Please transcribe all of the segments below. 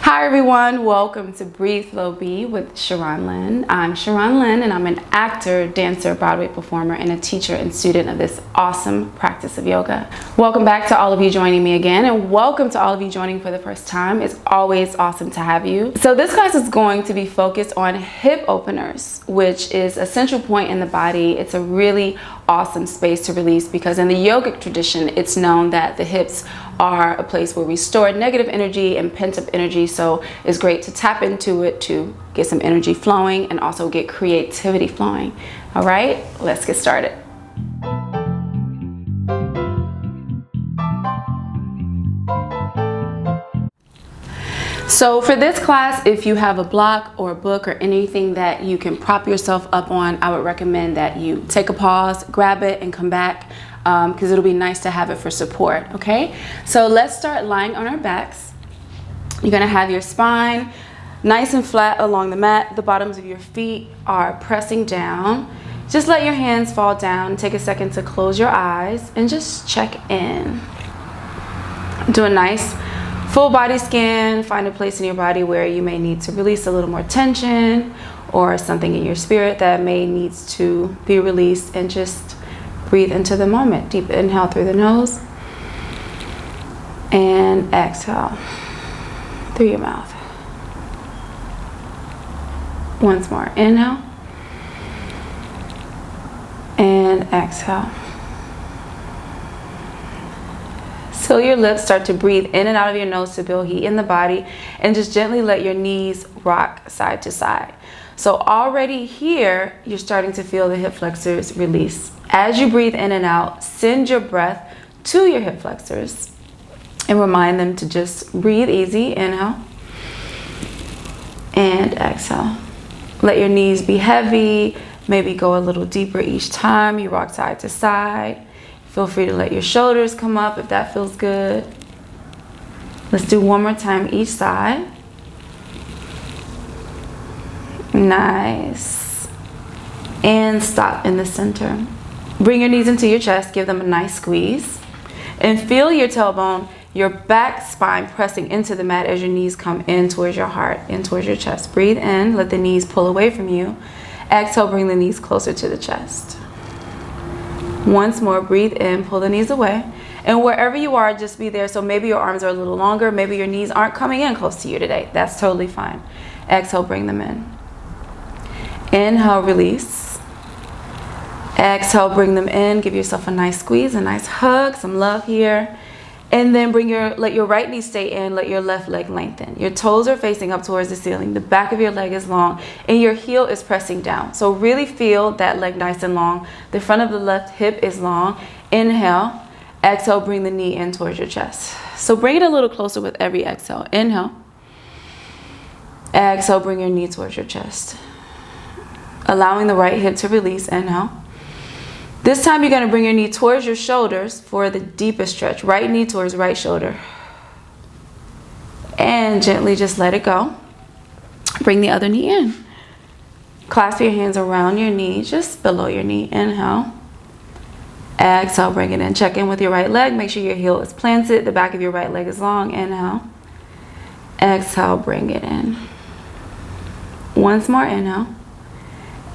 Hi everyone, welcome to Breathe Flow Be with Sharron Lynn. I'm Sharron Lynn and I'm an actor, dancer, Broadway performer, and a teacher and student of this awesome practice of yoga. Welcome back to all of you joining me again, and welcome to all of you joining for the first time. It's always awesome to have you. So this class is going to be focused on hip openers, which is a central point in the body. It's a really awesome space to release because in the yogic tradition, it's known that the hips are a place where we store negative energy and pent-up energy. So it's great to tap into it to get some energy flowing and also get creativity flowing. All right, let's get started. So for this class, if you have a block or a book or anything that you can prop yourself up on, I would recommend that you take a pause, grab it, and come back because it'll be nice to have it for support, okay? So let's start lying on our backs. You're gonna have your spine nice and flat along the mat. The bottoms of your feet are pressing down. Just let your hands fall down. Take a second to close your eyes and just check in. Do a nice full body scan. Find a place in your body where you may need to release a little more tension or something in your spirit that may needs to be released, and just breathe into the moment. Deep inhale through the nose and exhale through your mouth. Once more, inhale and exhale. Seal your lips, start to breathe in and out of your nose to build heat in the body, and just gently let your knees rock side to side. So already here, you're starting to feel the hip flexors release. As you breathe in and out, send your breath to your hip flexors and remind them to just breathe easy. Inhale and exhale. Let your knees be heavy, maybe go a little deeper each time you rock side to side. Feel free to let your shoulders come up if that feels good. Let's do one more time each side. Nice. And stop in the center. Bring your knees into your chest, give them a nice squeeze. And feel your tailbone, your back spine pressing into the mat as your knees come in towards your heart, in towards your chest. Breathe in, let the knees pull away from you. Exhale, bring the knees closer to the chest. Once more, breathe in, pull the knees away. And wherever you are, just be there. So maybe your arms are a little longer, maybe your knees aren't coming in close to you today. That's totally fine. Exhale, bring them in. Inhale, release. Exhale, bring them in. Give yourself a nice squeeze, a nice hug, some love here. And then let your right knee stay in, let your left leg lengthen. Your toes are facing up towards the ceiling. The back of your leg is long and your heel is pressing down. So really feel that leg nice and long. The front of the left hip is long. Inhale, exhale, bring the knee in towards your chest. So bring it a little closer with every exhale. Inhale, exhale, bring your knee towards your chest. Allowing the right hip to release. Inhale. This time you're going to bring your knee towards your shoulders for the deepest stretch. Right knee towards right shoulder. And gently just let it go. Bring the other knee in. Clasp your hands around your knee, just below your knee. Inhale. Exhale, bring it in. Check in with your right leg. Make sure your heel is planted. The back of your right leg is long. Inhale. Exhale, bring it in. Once more, inhale.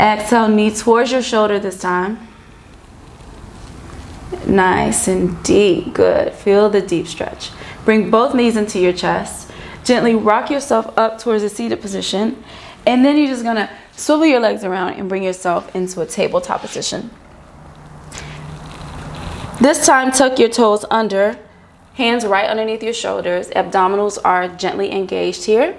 Exhale, knee towards your shoulder this time. Nice and deep. Good. Feel the deep stretch. Bring both knees into your chest. Gently rock yourself up towards a seated position. And then you're just going to swivel your legs around and bring yourself into a tabletop position. This time, tuck your toes under. Hands right underneath your shoulders. Abdominals are gently engaged here.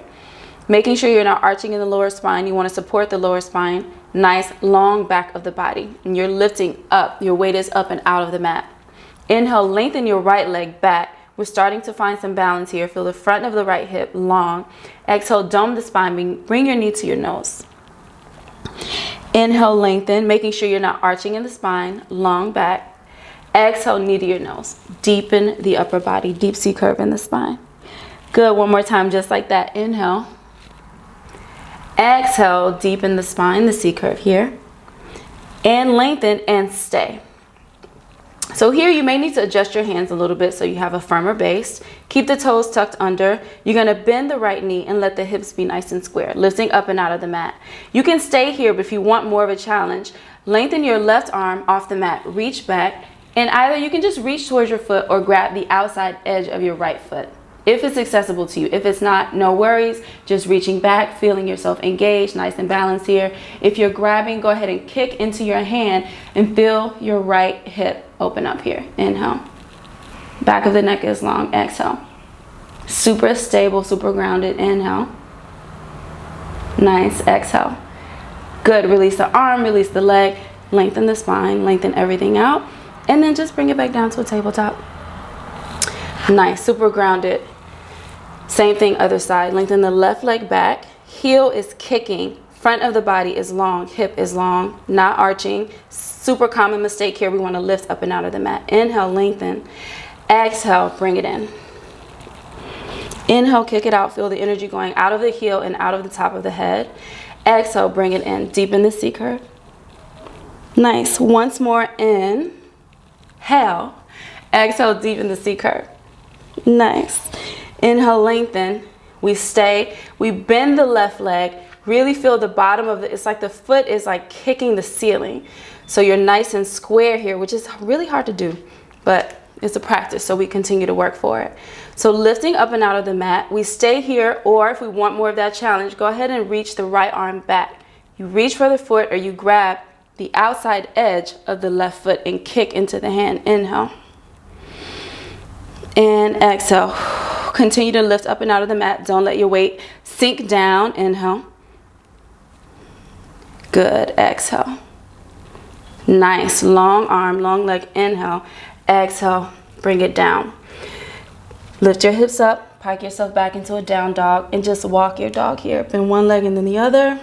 Making sure you're not arching in the lower spine. You want to support the lower spine. Nice long back of the body, and you're lifting up. Your weight is up and out of the mat. Inhale, lengthen your right leg back. We're starting to find some balance here. Feel the front of the right hip long. Exhale, dome the spine. Bring your knee to your nose. Inhale, lengthen, making sure you're not arching in the spine. Long back. Exhale, knee to your nose. Deepen the upper body. Deep C curve in the spine. Good. One more time, just like that. Inhale. Exhale, deepen the spine, the C curve here. And lengthen and stay. So here you may need to adjust your hands a little bit so you have a firmer base. Keep the toes tucked under. You're gonna bend the right knee and let the hips be nice and square, lifting up and out of the mat. You can stay here, but if you want more of a challenge, lengthen your left arm off the mat, reach back, and either you can just reach towards your foot or grab the outside edge of your right foot, if it's accessible to you. If it's not, no worries, just reaching back, feeling yourself engaged, nice and balanced here. If you're grabbing, go ahead and kick into your hand and feel your right hip open up here. Inhale. Back of the neck is long. Exhale. Super stable, super grounded. Inhale. Nice. Exhale. Good. Release the arm, release the leg, lengthen the spine, lengthen everything out, and then just bring it back down to a tabletop. Nice. Super grounded. Same thing, other side. Lengthen the left leg back. Heel is kicking. Front of the body is long. Hip is long, not arching. Super common mistake here. We want to lift up and out of the mat. Inhale, lengthen. Exhale, bring it in. Inhale, kick it out. Feel the energy going out of the heel and out of the top of the head. Exhale, bring it in. Deepen the C curve. Nice. Once more, inhale. Exhale, deepen the C curve. Nice. Inhale, lengthen. We stay. We bend the left leg. Really feel the bottom of it's like the foot is like kicking the ceiling. So you're nice and square here, which is really hard to do, but it's a practice, so we continue to work for it. So lifting up and out of the mat, we stay here, or if we want more of that challenge, go ahead and reach the right arm back. You reach for the foot or you grab the outside edge of the left foot and kick into the hand. Inhale. And exhale. Continue to lift up and out of the mat. Don't let your weight sink down. Inhale. Good. Exhale. Nice. Long arm, long leg. Inhale. Exhale. Bring it down. Lift your hips up. Pike yourself back into a down dog and just walk your dog here. Bend one leg and then the other.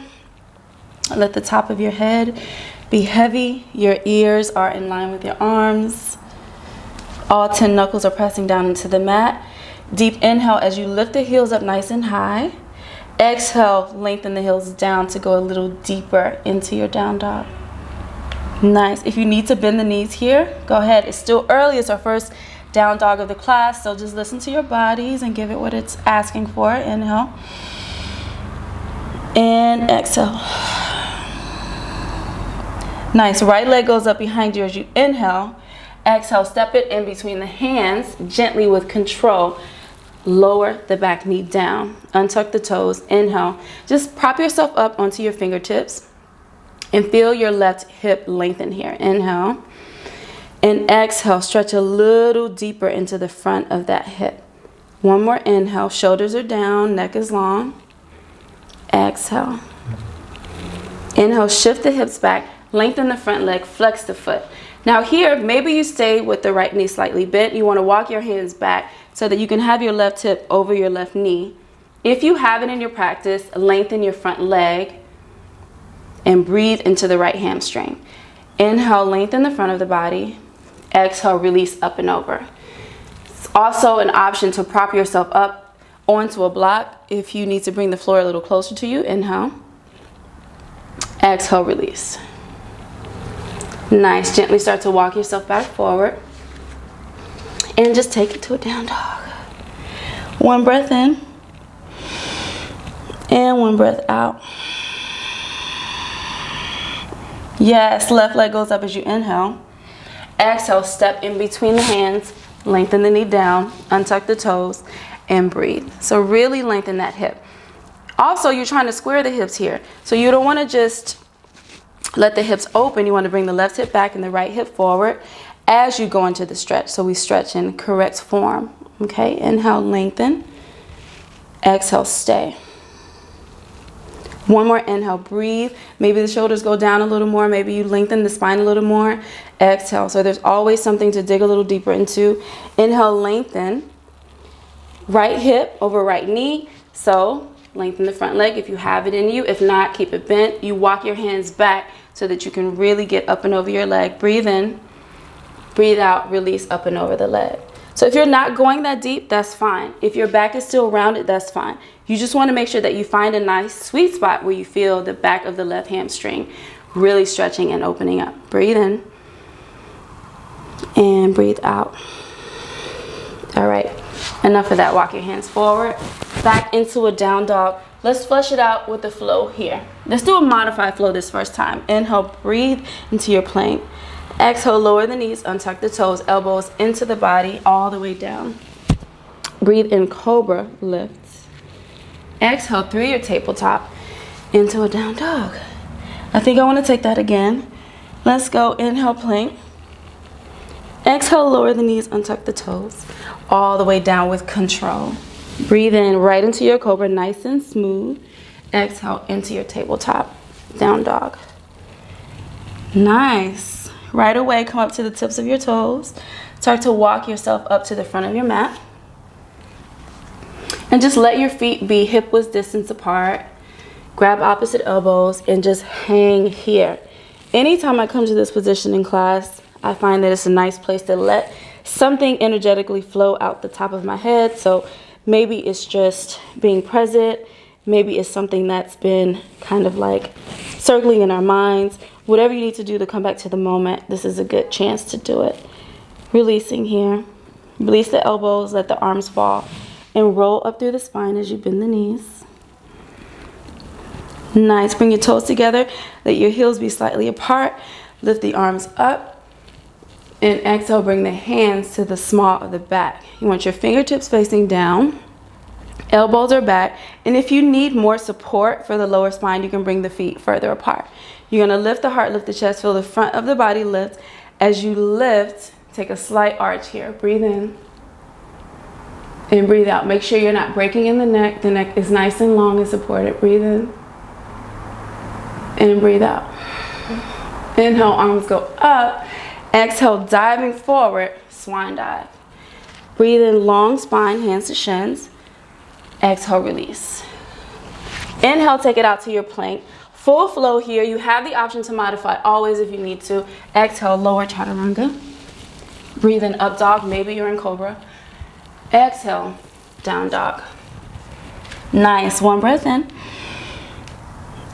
Let the top of your head be heavy. Your ears are in line with your arms. All 10 knuckles are pressing down into the mat. Deep inhale as you lift the heels up nice and high. Exhale, lengthen the heels down to go a little deeper into your down dog. Nice. If you need to bend the knees here, go ahead. It's still early. It's our first down dog of the class, so just listen to your bodies and give it what it's asking for. Inhale. And exhale. Nice. Right leg goes up behind you as you inhale. Exhale, step it in between the hands, gently with control. Lower the back knee down. Untuck the toes. Inhale. Just prop yourself up onto your fingertips and feel your left hip lengthen here. Inhale. And exhale, stretch a little deeper into the front of that hip. One more inhale. Shoulders are down, neck is long. Exhale. Inhale, shift the hips back, lengthen the front leg, flex the foot. Now here, maybe you stay with the right knee slightly bent. You want to walk your hands back so that you can have your left hip over your left knee. If you have it in your practice, lengthen your front leg and breathe into the right hamstring. Inhale, lengthen the front of the body. Exhale, release up and over. It's also an option to prop yourself up onto a block if you need to bring the floor a little closer to you. Inhale. Exhale, release. Nice. Gently start to walk yourself back forward. And just take it to a down dog. One breath in. And one breath out. Yes, left leg goes up as you inhale. Exhale, step in between the hands. Lengthen the knee down. Untuck the toes. And breathe. So really lengthen that hip. Also, you're trying to square the hips here. So you don't want to just let the hips open. You want to bring the left hip back and the right hip forward as you go into the stretch. So we stretch in correct form. Okay, inhale, lengthen. Exhale, stay. One more inhale, breathe. Maybe the shoulders go down a little more. Maybe you lengthen the spine a little more. Exhale. So there's always something to dig a little deeper into. Inhale, lengthen. Right hip over right knee. So lengthen the front leg if you have it in you. If not, keep it bent. You walk your hands back so that you can really get up and over your leg. Breathe in, breathe out, release up and over the leg. So if you're not going that deep, that's fine. If your back is still rounded, that's fine. You just want to make sure that you find a nice sweet spot where you feel the back of the left hamstring really stretching and opening up. Breathe in. And breathe out. All right, enough of that. Walk your hands forward, back into a down dog. Let's flush it out with the flow here. Let's do a modified flow this first time. Inhale, breathe into your plank. Exhale, lower the knees, untuck the toes, elbows into the body, all the way down. Breathe in, cobra, lift. Exhale through your tabletop into a down dog. I think I want to take that again. Let's go. Inhale, plank. Exhale, lower the knees, untuck the toes, all the way down with control. Breathe in right into your cobra, nice and smooth. Exhale into your tabletop, down dog. Nice. Right away, come up to the tips of your toes. Start to walk yourself up to the front of your mat. And just let your feet be hip-width distance apart. Grab opposite elbows and just hang here. Anytime I come to this position in class, I find that it's a nice place to let something energetically flow out the top of my head. So maybe it's just being present. Maybe it's something that's been kind of like circling in our minds. Whatever you need to do to come back to the moment, this is a good chance to do it. Releasing here. Release the elbows, let the arms fall, and roll up through the spine as you bend the knees. Nice. Bring your toes together. Let your heels be slightly apart. Lift the arms up. And exhale, bring the hands to the small of the back. You want your fingertips facing down. Elbows are back. And if you need more support for the lower spine, you can bring the feet further apart. You're going to lift the heart, lift the chest, feel the front of the body lift. As you lift, take a slight arch here. Breathe in and breathe out. Make sure you're not breaking in the neck. The neck is nice and long and supported. Breathe in and breathe out. Inhale, arms go up. Exhale, diving forward, swan dive. Breathe in, long spine, hands to shins. Exhale, release. Inhale, take it out to your plank. Full flow here. You have the option to modify always if you need to. Exhale, lower chaturanga. Breathe in, up dog. Maybe you're in cobra. Exhale, down dog. Nice. One breath in.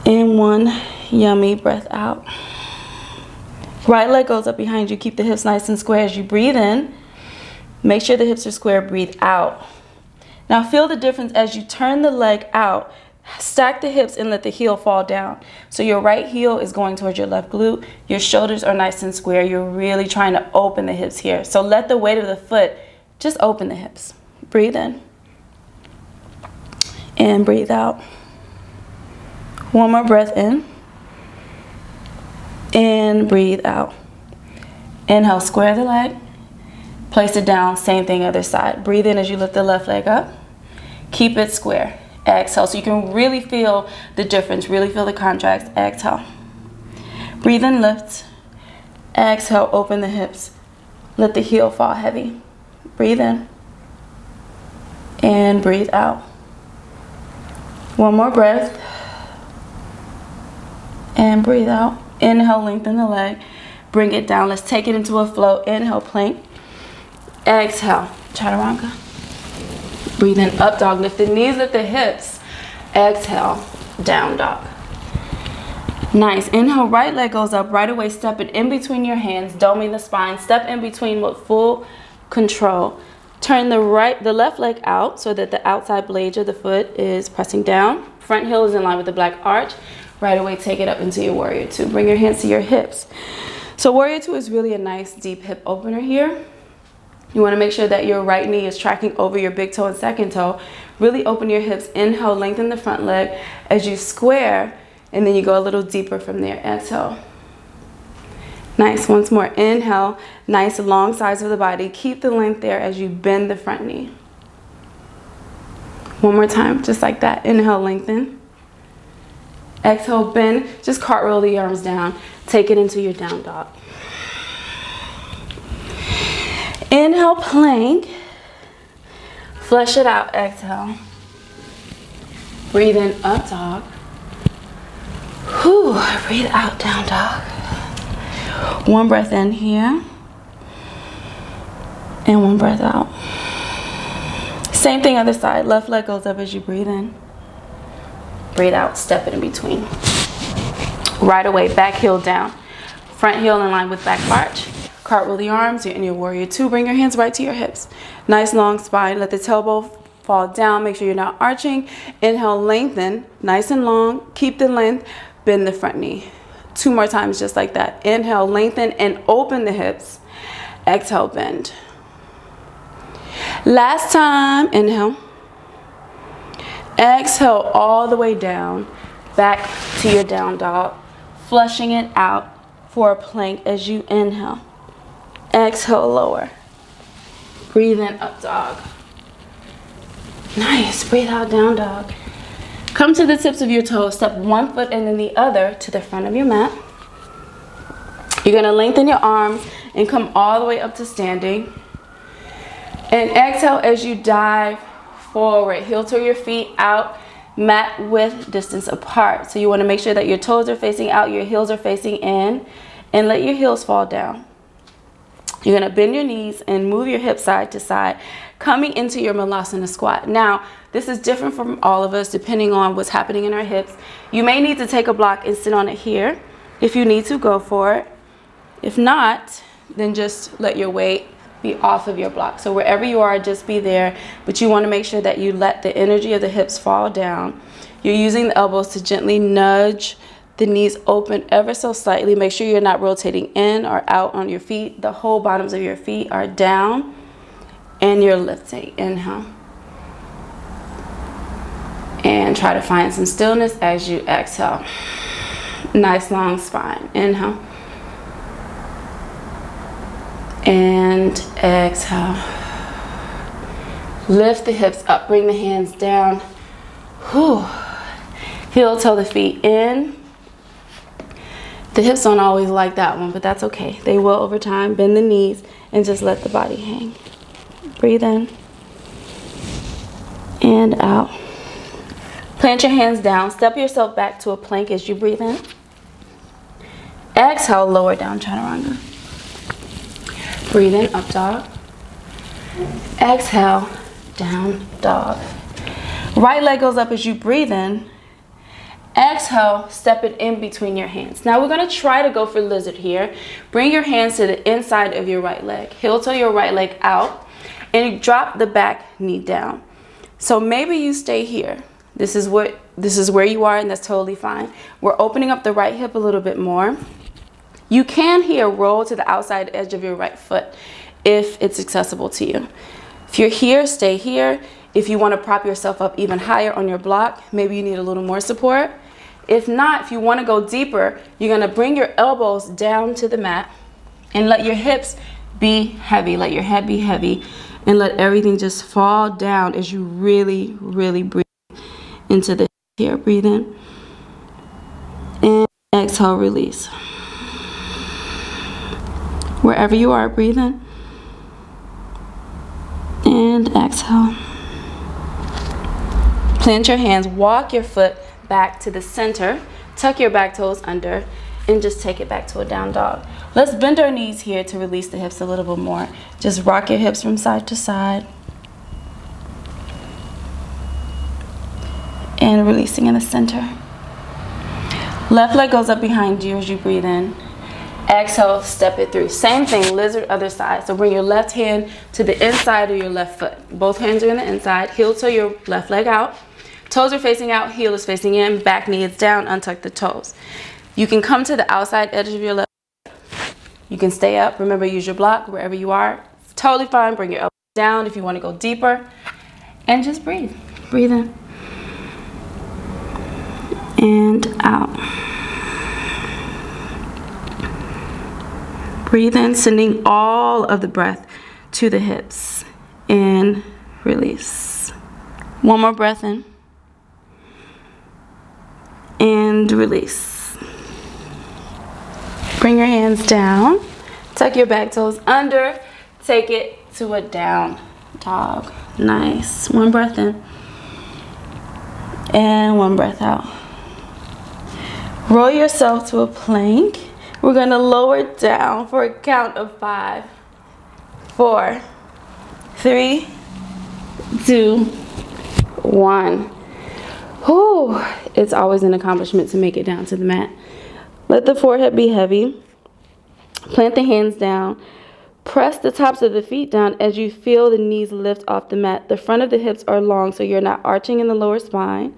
And one yummy breath out. Right leg goes up behind you. Keep the hips nice and square as you breathe in. Make sure the hips are square. Breathe out. Now feel the difference as you turn the leg out. Stack the hips and let the heel fall down. So your right heel is going towards your left glute. Your shoulders are nice and square. You're really trying to open the hips here. So let the weight of the foot just open the hips. Breathe in. And breathe out. One more breath in. And breathe out. Inhale, square the leg. Place it down, same thing other side. Breathe in as you lift the left leg up. Keep it square. Exhale, so you can really feel the difference, really feel the contrast. Exhale. Breathe in, lift. Exhale, open the hips. Let the heel fall heavy. Breathe in. And breathe out. One more breath. And breathe out. Inhale, lengthen the leg. Bring it down. Let's take it into a flow. Inhale, plank. Exhale, chaturanga. Breathe in, up dog. Lift the knees, lift the hips. Exhale, down dog. Nice. Inhale, right leg goes up. Right away, step it in between your hands. Doming the spine. Step in between with full control. Turn the left leg out so that the outside blade of the foot is pressing down. Front heel is in line with the black arch. Right away, take it up into your warrior two. Bring your hands to your hips. So warrior two is really a nice deep hip opener here. You want to make sure that your right knee is tracking over your big toe and second toe. Really open your hips. Inhale, lengthen the front leg as you square, and then you go a little deeper from there. Exhale. Nice. Once more. Inhale. Nice long sides of the body. Keep the length there as you bend the front knee. One more time, just like that. Inhale, lengthen. Exhale, bend. Just cartwheel the arms down. Take it into your down dog. Inhale, plank. Flush it out. Exhale. Breathe in, up dog. Whew. Breathe out, down dog. One breath in here. And one breath out. Same thing other side. Left leg goes up as you breathe in. Breathe out. Step it in between. Right away, back heel down. Front heel in line with back arch. Cartwheel the arms. You're in your warrior two. Bring your hands right to your hips. Nice long spine. Let the tailbone fall down. Make sure you're not arching. Inhale, lengthen, nice and long. Keep the length. Bend the front knee. 2 more times just like that. Inhale, lengthen and open the hips. Exhale, bend. Last time, inhale. Exhale all the way down, back to your down dog. Flushing it out for a plank as you inhale. Exhale, lower. Breathe in, up dog. Nice, breathe out, down dog. Come to the tips of your toes, step one foot and then the other to the front of your mat. You're gonna lengthen your arms and come all the way up to standing. And exhale as you dive forward. Heel toe your feet out, mat width distance apart. So you wanna make sure that your toes are facing out, your heels are facing in, and let your heels fall down. You're gonna bend your knees and move your hips side to side, coming into your Malasana squat. Now, this is different from all of us depending on what's happening in our hips. You may need to take a block and sit on it here. If you need to, go for it. If not, then just let your weight be off of your block. So wherever you are, just be there, but you wanna make sure that you let the energy of the hips fall down. You're using the elbows to gently nudge the knees open ever so slightly. Make sure you're not rotating in or out on your feet. The whole bottoms of your feet are down and you're lifting. Inhale. And try to find some stillness as you exhale. Nice long spine. Inhale. And exhale. Lift the hips up, bring the hands down. Whew. Heel toe the feet in. The hips don't always like that one, but that's okay. They will over time. Bend the knees and just let the body hang. Breathe in and out. Plant your hands down. Step yourself back to a plank as you breathe in. Exhale, lower down, chaturanga. Breathe in, up dog. Exhale, down dog. Right leg goes up as you breathe in. Exhale, step it in between your hands. Now we're gonna try to go for lizard here. Bring your hands to the inside of your right leg. Heel toe your right leg out and you drop the back knee down. So maybe you stay here. This is where you are and that's totally fine. We're opening up the right hip a little bit more. You can here roll to the outside edge of your right foot if it's accessible to you. If you're here, stay here. If you want to prop yourself up even higher on your block, maybe you need a little more support. If not, if you want to go deeper, you're going to bring your elbows down to the mat and let your hips be heavy. Let your head be heavy and let everything just fall down as you really, really breathe into the here. Breathe in and exhale, release. Wherever you are, breathe in and exhale. Plant your hands, walk your foot back to the center, tuck your back toes under, and just take it back to a down dog. Let's bend our knees here to release the hips a little bit more. Just rock your hips from side to side. And releasing in the center. Left leg goes up behind you as you breathe in. Exhale, step it through. Same thing, lizard, other side. So bring your left hand to the inside of your left foot. Both hands are in the inside. Heel toe your left leg out. Toes are facing out, heel is facing in, back knee is down, untuck the toes. You can come to the outside edge of your left foot. You can stay up. Remember, use your block wherever you are. It's totally fine. Bring your elbows down if you want to go deeper. And just breathe. Breathe in. And out. Breathe in, sending all of the breath to the hips. And release. One more breath in. And release. Bring your hands down. Tuck your back toes under. Take it to a down dog. Nice. One breath in. And one breath out. Roll yourself to a plank. We're going to lower it down for a count of 5, 4, 3, 2, 1. Whew. It's always an accomplishment to make it down to the mat. Let the forehead be heavy. Plant the hands down. Press the tops of the feet down as you feel the knees lift off the mat. The front of the hips are long, so you're not arching in the lower spine.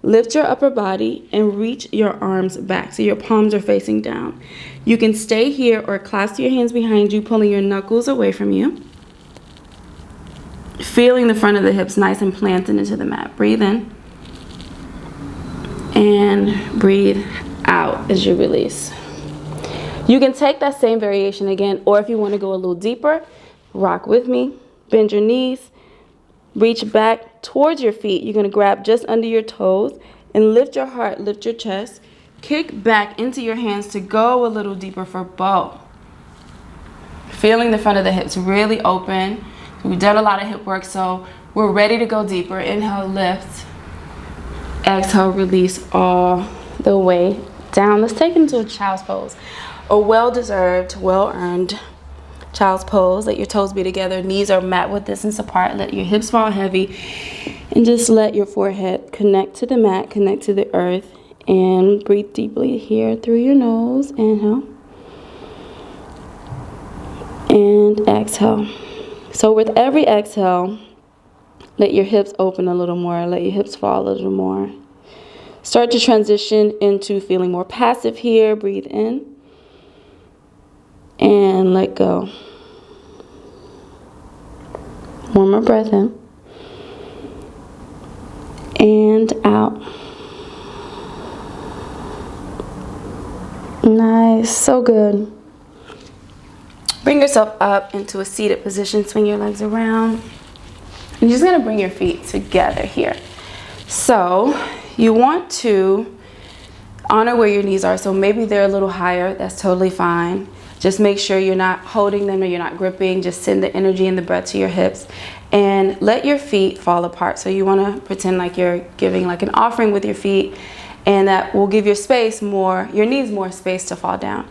Lift your upper body and reach your arms back so your palms are facing down. You can stay here or clasp your hands behind you, pulling your knuckles away from you. Feeling the front of the hips nice and planted into the mat. Breathe in and breathe out as you release. You can take that same variation again, or if you want to go a little deeper, rock with me. Bend your knees, reach back towards your feet. You're going to grab just under your toes and lift your heart, lift your chest. Kick back into your hands to go a little deeper for bow. Feeling the front of the hips really open. We've done a lot of hip work, so we're ready to go deeper. Inhale, lift. Exhale, release all the way down. Let's take it into a child's pose. A well-deserved, well-earned child's pose. Let your toes be together. Knees are mat width distance apart. Let your hips fall heavy. And just let your forehead connect to the mat, connect to the earth. And breathe deeply here through your nose. Inhale. And exhale. So with every exhale, let your hips open a little more. Let your hips fall a little more. Start to transition into feeling more passive here. Breathe in. And let go. One more breath in. And out. Nice. So good. Bring yourself up into a seated position. Swing your legs around. You're just going to bring your feet together here. So you want to honor where your knees are. So maybe they're a little higher. That's totally fine. Just make sure you're not holding them or you're not gripping. Just send the energy and the breath to your hips and let your feet fall apart. So you want to pretend like you're giving like an offering with your feet, and that will give your knees more space to fall down.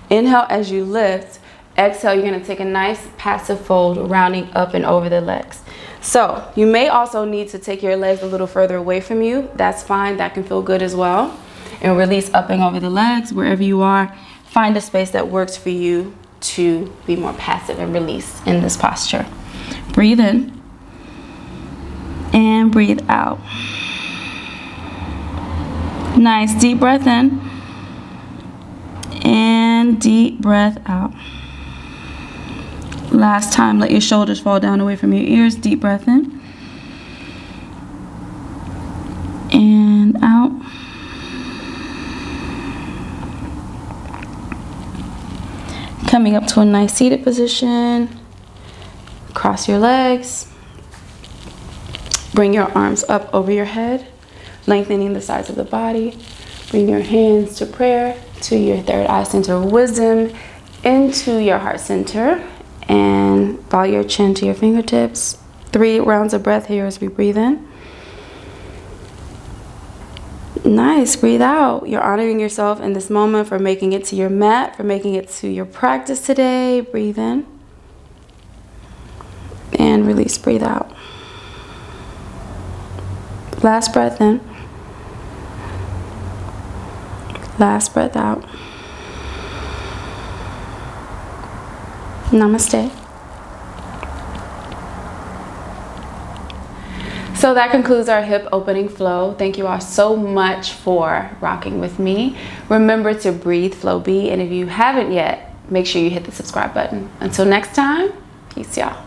Inhale as you lift. Exhale, you're going to take a nice passive fold, rounding up and over the legs. So you may also need to take your legs a little further away from you. That's fine. That can feel good as well. And release up and over the legs wherever you are. Find a space that works for you to be more passive and release in this posture. Breathe in and breathe out. Nice. Deep breath in and deep breath out. Last time, let your shoulders fall down away from your ears. Deep breath in and out. Coming up to a nice seated position. Cross your legs. Bring your arms up over your head, lengthening the sides of the body. Bring your hands to prayer, to your third eye center of wisdom, into your heart center, and bow your chin to your fingertips. 3 rounds of breath here as we breathe in. Nice. Breathe out. You're honoring yourself in this moment for making it to your mat, for making it to your practice today. Breathe in and release. Breathe out. Last breath in. Last breath out. Namaste. So that concludes our hip opening flow. Thank you all so much for rocking with me. Remember to breathe, flow, be, and if you haven't yet, make sure you hit the subscribe button. Until next time, peace, y'all.